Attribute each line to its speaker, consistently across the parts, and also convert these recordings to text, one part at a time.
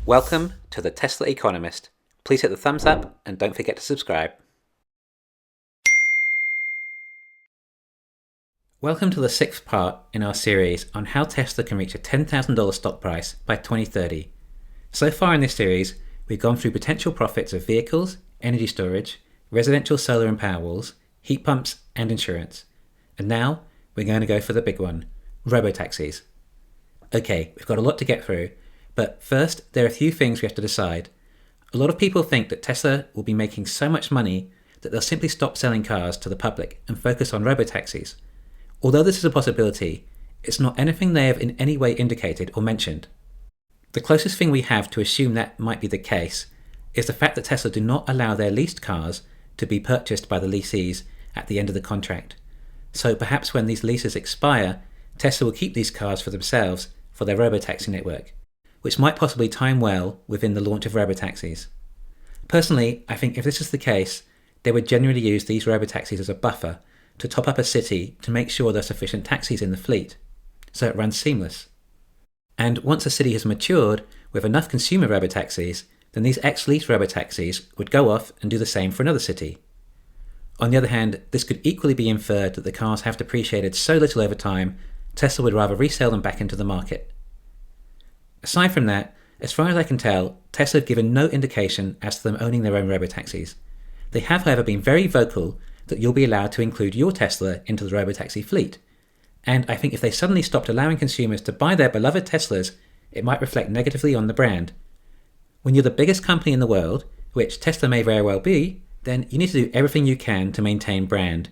Speaker 1: Welcome to the Tesla Economist. Please hit the thumbs up and don't forget to subscribe. Welcome to the sixth part in our series on how Tesla can reach a $10,000 stock price by 2030. So far in this series, we've gone through potential profits of vehicles, energy storage, residential solar and Powerwalls, heat pumps, and insurance. And now we're going to go for the big one, robotaxis. Okay, we've got a lot to get through, but first there are a few things we have to decide. A lot of people think that Tesla will be making so much money that they'll simply stop selling cars to the public and focus on robotaxis. Although this is a possibility, it's not anything they have in any way indicated or mentioned. The closest thing we have to assume that might be the case is the fact that Tesla do not allow their leased cars to be purchased by the lessees at the end of the contract. So perhaps when these leases expire, Tesla will keep these cars for themselves for their robotaxi network, which might possibly time well within the launch of robotaxis. Personally, I think if this is the case, they would generally use these robotaxis as a buffer to top up a city to make sure there are sufficient taxis in the fleet, so it runs seamless. And once a city has matured with enough consumer robotaxis, then these ex-lease robotaxis would go off and do the same for another city. On the other hand, this could equally be inferred that the cars have depreciated so little over time, Tesla would rather resell them back into the market. Aside from that, as far as I can tell, Tesla have given no indication as to them owning their own robotaxis. They have, however, been very vocal that you'll be allowed to include your Tesla into the robotaxi fleet. And I think if they suddenly stopped allowing consumers to buy their beloved Teslas, it might reflect negatively on the brand. When you're the biggest company in the world, which Tesla may very well be, then you need to do everything you can to maintain brand.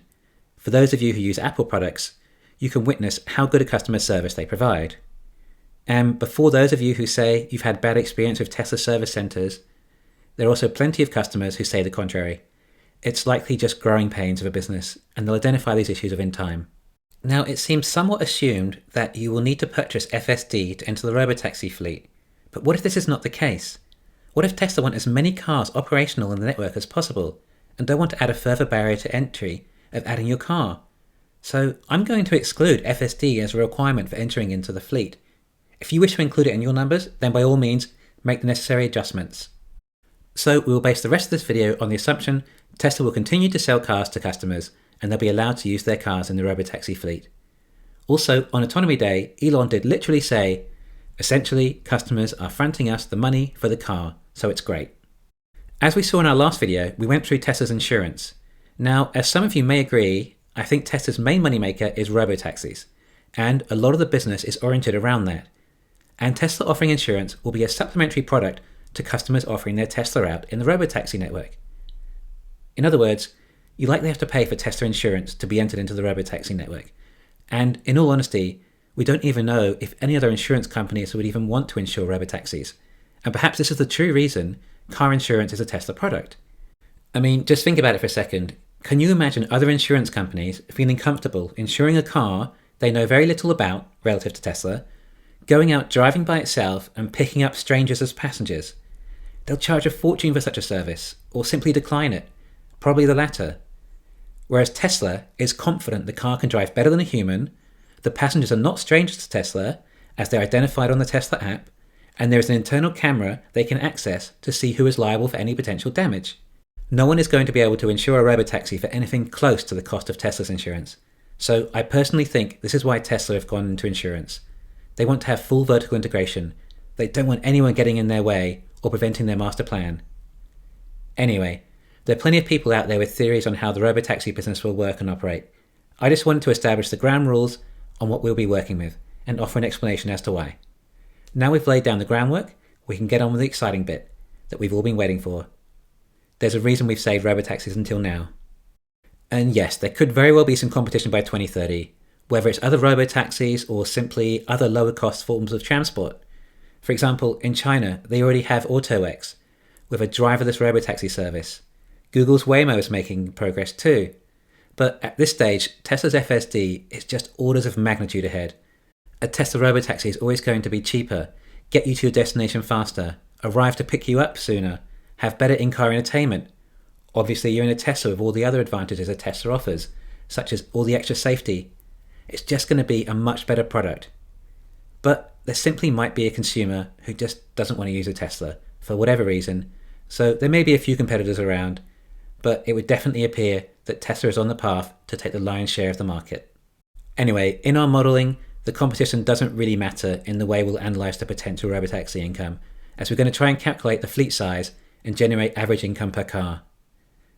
Speaker 1: For those of you who use Apple products, you can witness how good a customer service they provide. And before those of you who say you've had bad experience with Tesla service centers, there are also plenty of customers who say the contrary. It's likely just growing pains of a business, and they'll identify these issues within time. Now, it seems somewhat assumed that you will need to purchase FSD to enter the robotaxi fleet. But what if this is not the case? What if Tesla want as many cars operational in the network as possible, and don't want to add a further barrier to entry of adding your car? So I'm going to exclude FSD as a requirement for entering into the fleet. If you wish to include it in your numbers, then by all means, make the necessary adjustments. So we will base the rest of this video on the assumption Tesla will continue to sell cars to customers and they'll be allowed to use their cars in the robotaxi fleet. Also, on Autonomy Day, Elon did literally say, essentially, customers are fronting us the money for the car, so it's great. As we saw in our last video, we went through Tesla's insurance. Now, as some of you may agree, I think Tesla's main moneymaker is robotaxis, and a lot of the business is oriented around that. And Tesla offering insurance will be a supplementary product to customers offering their Tesla out in the robotaxi network. In other words, you likely have to pay for Tesla insurance to be entered into the robotaxi network. And in all honesty, we don't even know if any other insurance companies would even want to insure robotaxis. And perhaps this is the true reason car insurance is a Tesla product. I mean, just think about it for a second. Can you imagine other insurance companies feeling comfortable insuring a car they know very little about relative to Tesla, going out driving by itself and picking up strangers as passengers? They'll charge a fortune for such a service, or simply decline it. Probably the latter. Whereas Tesla is confident the car can drive better than a human, the passengers are not strangers to Tesla, as they're identified on the Tesla app, and there is an internal camera they can access to see who is liable for any potential damage. No one is going to be able to insure a robotaxi for anything close to the cost of Tesla's insurance. So I personally think this is why Tesla have gone into insurance. They want to have full vertical integration. They don't want anyone getting in their way or preventing their master plan. Anyway, there are plenty of people out there with theories on how the robotaxi business will work and operate. I just wanted to establish the ground rules on what we'll be working with and offer an explanation as to why. Now we've laid down the groundwork, we can get on with the exciting bit that we've all been waiting for. There's a reason we've saved robotaxis until now. And yes, there could very well be some competition by 2030, whether it's other robotaxis or simply other lower cost forms of transport. For example, in China, they already have AutoX with a driverless robotaxi service. Google's Waymo is making progress too. But at this stage, Tesla's FSD is just orders of magnitude ahead. A Tesla robotaxi is always going to be cheaper, get you to your destination faster, arrive to pick you up sooner, have better in-car entertainment. Obviously, you're in a Tesla with all the other advantages a Tesla offers, such as all the extra safety. It's just going to be a much better product. But there simply might be a consumer who just doesn't want to use a Tesla for whatever reason, so there may be a few competitors around, but it would definitely appear that Tesla is on the path to take the lion's share of the market. Anyway, in our modelling, the competition doesn't really matter in the way we'll analyse the potential robotaxi income, as we're going to try and calculate the fleet size and generate average income per car.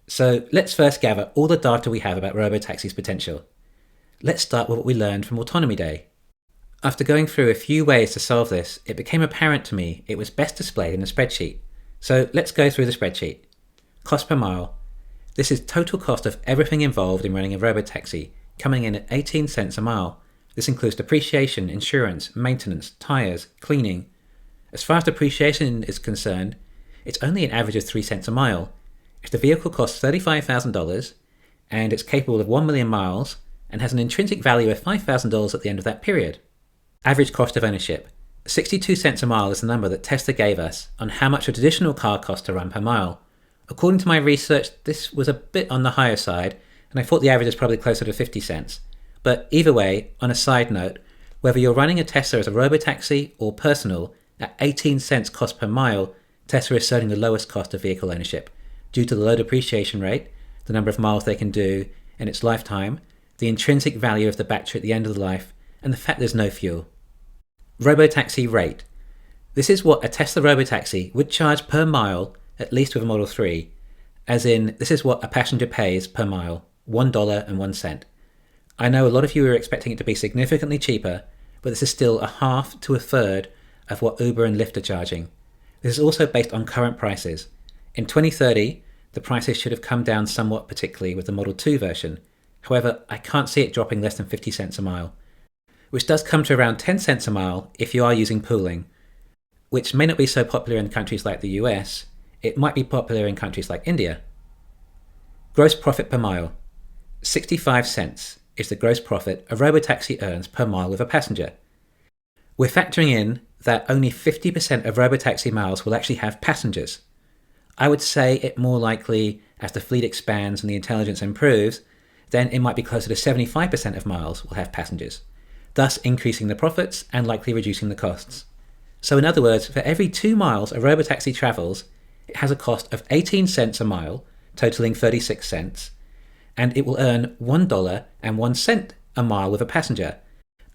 Speaker 1: So let's first gather all the data we have about robotaxi's potential. Let's start with what we learned from Autonomy Day. After going through a few ways to solve this, it became apparent to me it was best displayed in a spreadsheet. So let's go through the spreadsheet. Cost per mile. This is total cost of everything involved in running a robotaxi, coming in at 18 cents a mile. This includes depreciation, insurance, maintenance, tyres, cleaning. As far as depreciation is concerned, it's only an average of 3 cents a mile. If the vehicle costs $35,000 and it's capable of 1 million miles and has an intrinsic value of $5,000 at the end of that period. Average cost of ownership. 62 cents a mile is the number that Tesla gave us on how much a traditional car costs to run per mile. According to my research, this was a bit on the higher side, and I thought the average is probably closer to 50 cents. But either way, on a side note, whether you're running a Tesla as a robotaxi or personal, at 18 cents cost per mile, Tesla is certainly the lowest cost of vehicle ownership, due to the low depreciation rate, the number of miles they can do in its lifetime, the intrinsic value of the battery at the end of the life, and the fact there's no fuel. Robotaxi rate. This is what a Tesla robotaxi would charge per mile, at least with a Model 3, as in this is what a passenger pays per mile, $1.01. I know a lot of you are expecting it to be significantly cheaper, but this is still a half to a third of what Uber and Lyft are charging. This is also based on current prices. In 2030, the prices should have come down somewhat, particularly with the Model 2 version. However, I can't see it dropping less than 50 cents a mile, which does come to around 10 cents a mile if you are using pooling, which may not be so popular in countries like the US. It might be popular in countries like India. Gross profit per mile. 65 cents is the gross profit a robotaxi earns per mile with a passenger. We're factoring in that only 50% of robotaxi miles will actually have passengers. I would say it more likely as the fleet expands and the intelligence improves, then it might be closer to 75% of miles will have passengers, thus increasing the profits and likely reducing the costs. So in other words, for every 2 miles a robotaxi travels, it has a cost of 18 cents a mile, totaling 36 cents, and it will earn $1.01 a mile with a passenger,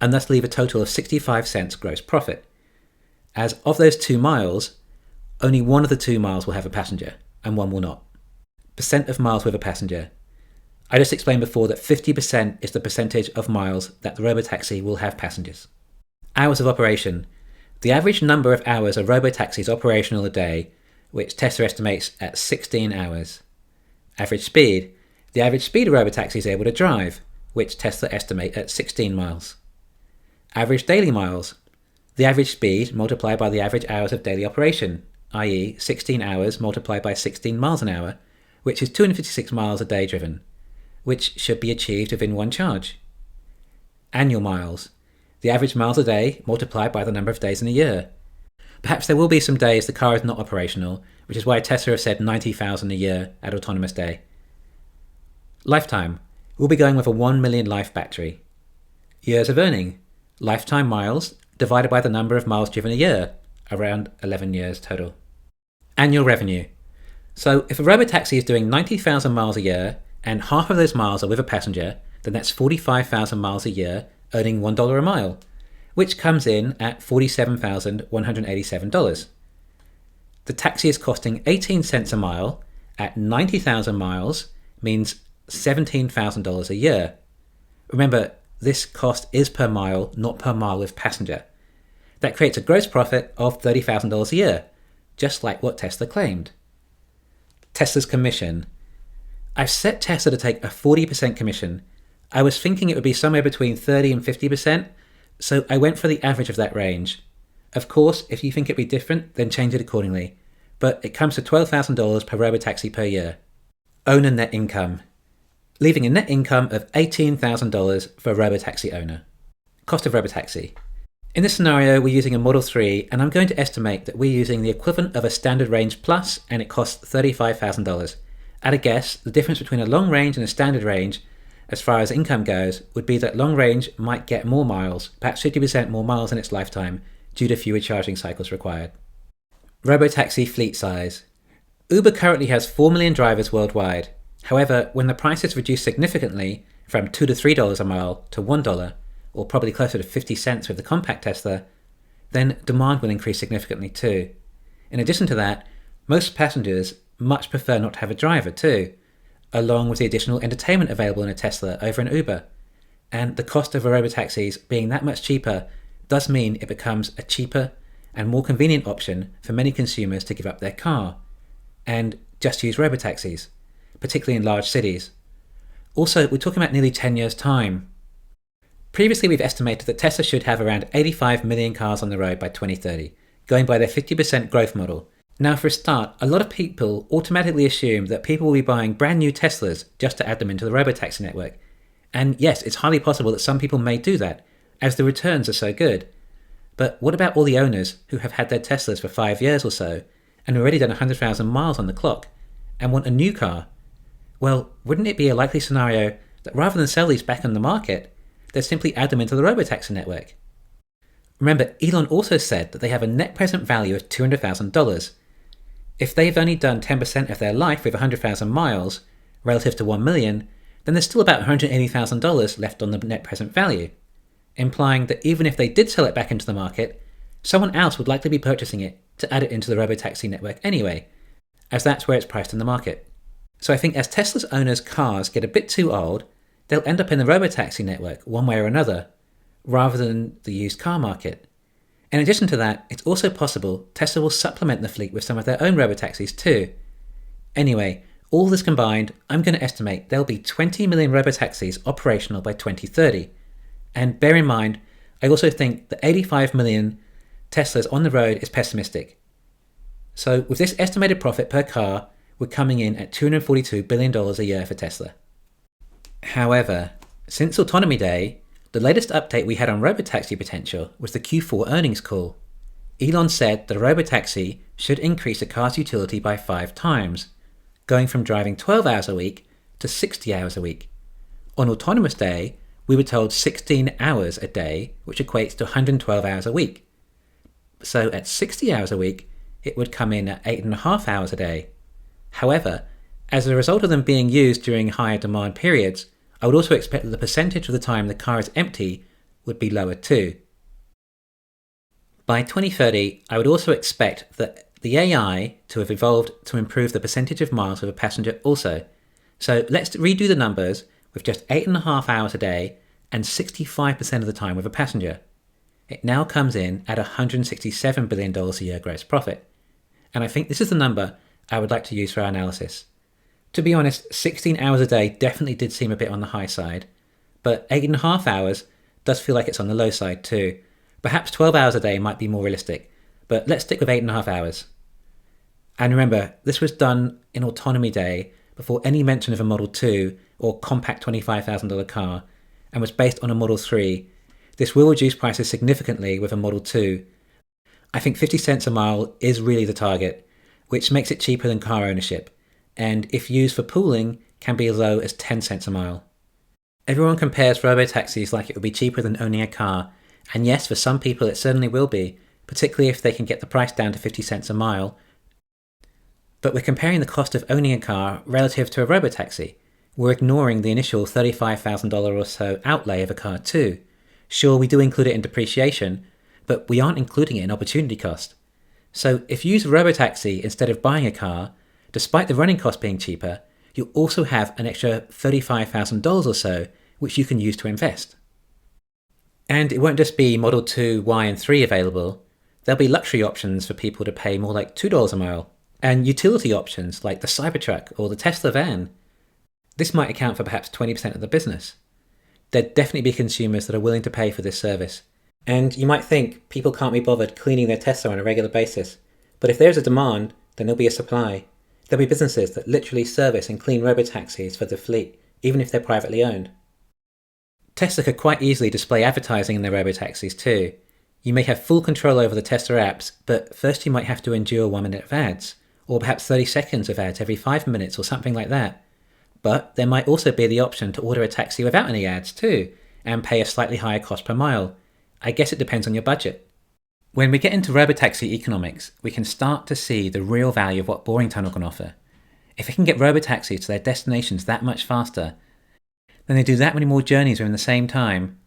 Speaker 1: and thus leave a total of 65 cents gross profit. As of those 2 miles, only one of the 2 miles will have a passenger, and one will not. Percent of miles with a passenger. I just explained before that 50% is the percentage of miles that the robotaxi will have passengers. Hours of operation. The average number of hours a robotaxi is operational a day, which Tesla estimates at 16 hours. Average speed. The average speed a robotaxi is able to drive, which Tesla estimate at 16 miles. Average daily miles. The average speed multiplied by the average hours of daily operation, i.e. 16 hours multiplied by 16 miles an hour, which is 256 miles a day driven, which should be achieved within one charge. Annual miles. The average miles a day multiplied by the number of days in a year. Perhaps there will be some days the car is not operational, which is why Tesla have said 90,000 a year at Autonomous Day. Lifetime. We'll be going with a 1 million life battery. Years of earning. Lifetime miles divided by the number of miles driven a year, around 11 years total. Annual revenue. So if a robotaxi is doing 90,000 miles a year and half of those miles are with a passenger, then that's 45,000 miles a year earning $1 a mile, which comes in at $47,187. The taxi is costing 18 cents a mile at 90,000 miles means $17,000 a year. Remember, this cost is per mile, not per mile with passenger. That creates a gross profit of $30,000 a year, just like what Tesla claimed. Tesla's commission. I've set Tesla to take a 40% commission. I was thinking it would be somewhere between 30 and 50%, so I went for the average of that range. Of course, if you think it'd be different, then change it accordingly. But it comes to $12,000 per robotaxi per year. Owner net income. Leaving a net income of $18,000 for a robotaxi owner. Cost of robotaxi. In this scenario, we're using a Model 3, and I'm going to estimate that we're using the equivalent of a Standard Range Plus, and it costs $35,000. At a guess, the difference between a long range and a standard range as far as income goes, would be that long range might get more miles, perhaps 50% more miles in its lifetime, due to fewer charging cycles required. Robotaxi fleet size. Uber currently has 4 million drivers worldwide. However, when the price is reduced significantly from $2 to $3 a mile to $1, or probably closer to 50 cents with the compact Tesla, then demand will increase significantly too. In addition to that, most passengers much prefer not to have a driver too, along with the additional entertainment available in a Tesla over an Uber. And the cost of robotaxis being that much cheaper does mean it becomes a cheaper and more convenient option for many consumers to give up their car and just use robotaxis, particularly in large cities. Also, we're talking about nearly 10 years' time. Previously, we've estimated that Tesla should have around 85 million cars on the road by 2030, going by their 50% growth model. Now, for a start, a lot of people automatically assume that people will be buying brand new Teslas just to add them into the robotaxi network. And yes, it's highly possible that some people may do that, as the returns are so good. But what about all the owners who have had their Teslas for 5 years or so, and already done 100,000 miles on the clock, and want a new car? Well, wouldn't it be a likely scenario that rather than sell these back on the market, they'd simply add them into the robotaxi network? Remember, Elon also said that they have a net present value of $200,000. If they've only done 10% of their life with 100,000 miles, relative to 1 million, then there's still about $180,000 left on the net present value, implying that even if they did sell it back into the market, someone else would likely be purchasing it to add it into the robotaxi network anyway, as that's where it's priced in the market. So I think as Tesla's owners' cars get a bit too old, they'll end up in the robotaxi network one way or another, rather than the used car market. In addition to that, it's also possible Tesla will supplement the fleet with some of their own robotaxis too. Anyway, all this combined, I'm going to estimate there'll be 20 million robotaxis operational by 2030. And bear in mind, I also think that 85 million Teslas on the road is pessimistic. So with this estimated profit per car, we're coming in at $242 billion a year for Tesla. However, since Autonomy Day, the latest update we had on robotaxi potential was the Q4 earnings call. Elon said that a robotaxi should increase a car's utility by 5 times, going from driving 12 hours a week to 60 hours a week. On Autonomous Day, we were told 16 hours a day, which equates to 112 hours a week. So at 60 hours a week, it would come in at 8.5 hours a day. However, as a result of them being used during higher demand periods, I would also expect that the percentage of the time the car is empty would be lower too. By 2030, I would also expect that the AI to have evolved to improve the percentage of miles with a passenger also. So let's redo the numbers with just 8.5 hours a day and 65% of the time with a passenger. It now comes in at $167 billion a year gross profit. And I think this is the number I would like to use for our analysis. To be honest, 16 hours a day definitely did seem a bit on the high side, but 8.5 hours does feel like it's on the low side too. Perhaps 12 hours a day might be more realistic, but let's stick with 8.5 hours. And remember, this was done in Autonomy Day before any mention of a Model 2 or compact $25,000 car, and was based on a Model 3. This will reduce prices significantly with a Model 2. I think 50 cents a mile is really the target, which makes it cheaper than car ownership, and if used for pooling, can be as low as 10 cents a mile. Everyone compares robotaxis like it would be cheaper than owning a car, and yes, for some people it certainly will be, particularly if they can get the price down to 50 cents a mile. But we're comparing the cost of owning a car relative to a robotaxi. We're ignoring the initial $35,000 or so outlay of a car too. Sure, we do include it in depreciation, but we aren't including it in opportunity cost. So if you use a robotaxi instead of buying a car, despite the running cost being cheaper, you'll also have an extra $35,000 or so, which you can use to invest. And it won't just be Model 2, Y and 3 available. There'll be luxury options for people to pay more like $2 a mile, and utility options like the Cybertruck or the Tesla van. This might account for perhaps 20% of the business. There'd definitely be consumers that are willing to pay for this service. And you might think people can't be bothered cleaning their Tesla on a regular basis, but if there's a demand, then there'll be a supply. There'll be businesses that literally service and clean robotaxis for the fleet, even if they're privately owned. Tesla could quite easily display advertising in their robotaxis too. You may have full control over the Tesla apps, but first you might have to endure 1 minute of ads, or perhaps 30 seconds of ads every 5 minutes or something like that. But there might also be the option to order a taxi without any ads too, and pay a slightly higher cost per mile. I guess it depends on your budget. When we get into robotaxi economics, we can start to see the real value of what Boring Tunnel can offer. If we can get robotaxis to their destinations that much faster, then they do that many more journeys within the same time.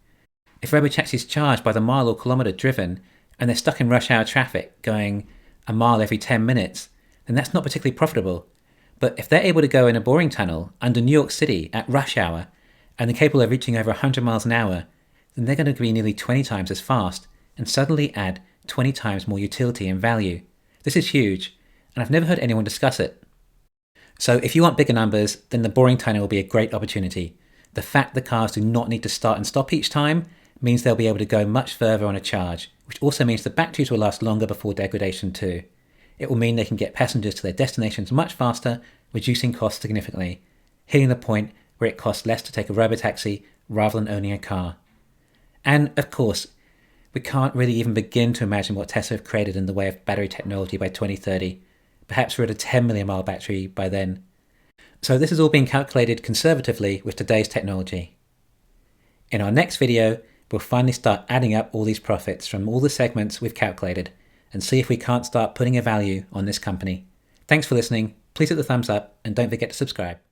Speaker 1: If robotaxis charge by the mile or kilometre driven, and they're stuck in rush hour traffic going a mile every 10 minutes, then that's not particularly profitable. But if they're able to go in a Boring Tunnel under New York City at rush hour, and they're capable of reaching over 100 miles an hour, then they're going to be nearly 20 times as fast, and suddenly add 20 times more utility and value. This is huge, and I've never heard anyone discuss it. So if you want bigger numbers, then the Boring Tunnel will be a great opportunity. The fact the cars do not need to start and stop each time means they'll be able to go much further on a charge, which also means the batteries will last longer before degradation too. It will mean they can get passengers to their destinations much faster, reducing costs significantly, hitting the point where it costs less to take a robotaxi rather than owning a car. And of course, we can't really even begin to imagine what Tesla have created in the way of battery technology by 2030. Perhaps we're at a 10 million mile battery by then. So this is all being calculated conservatively with today's technology. In our next video, we'll finally start adding up all these profits from all the segments we've calculated and see if we can't start putting a value on this company. Thanks for listening. Please hit the thumbs up and don't forget to subscribe.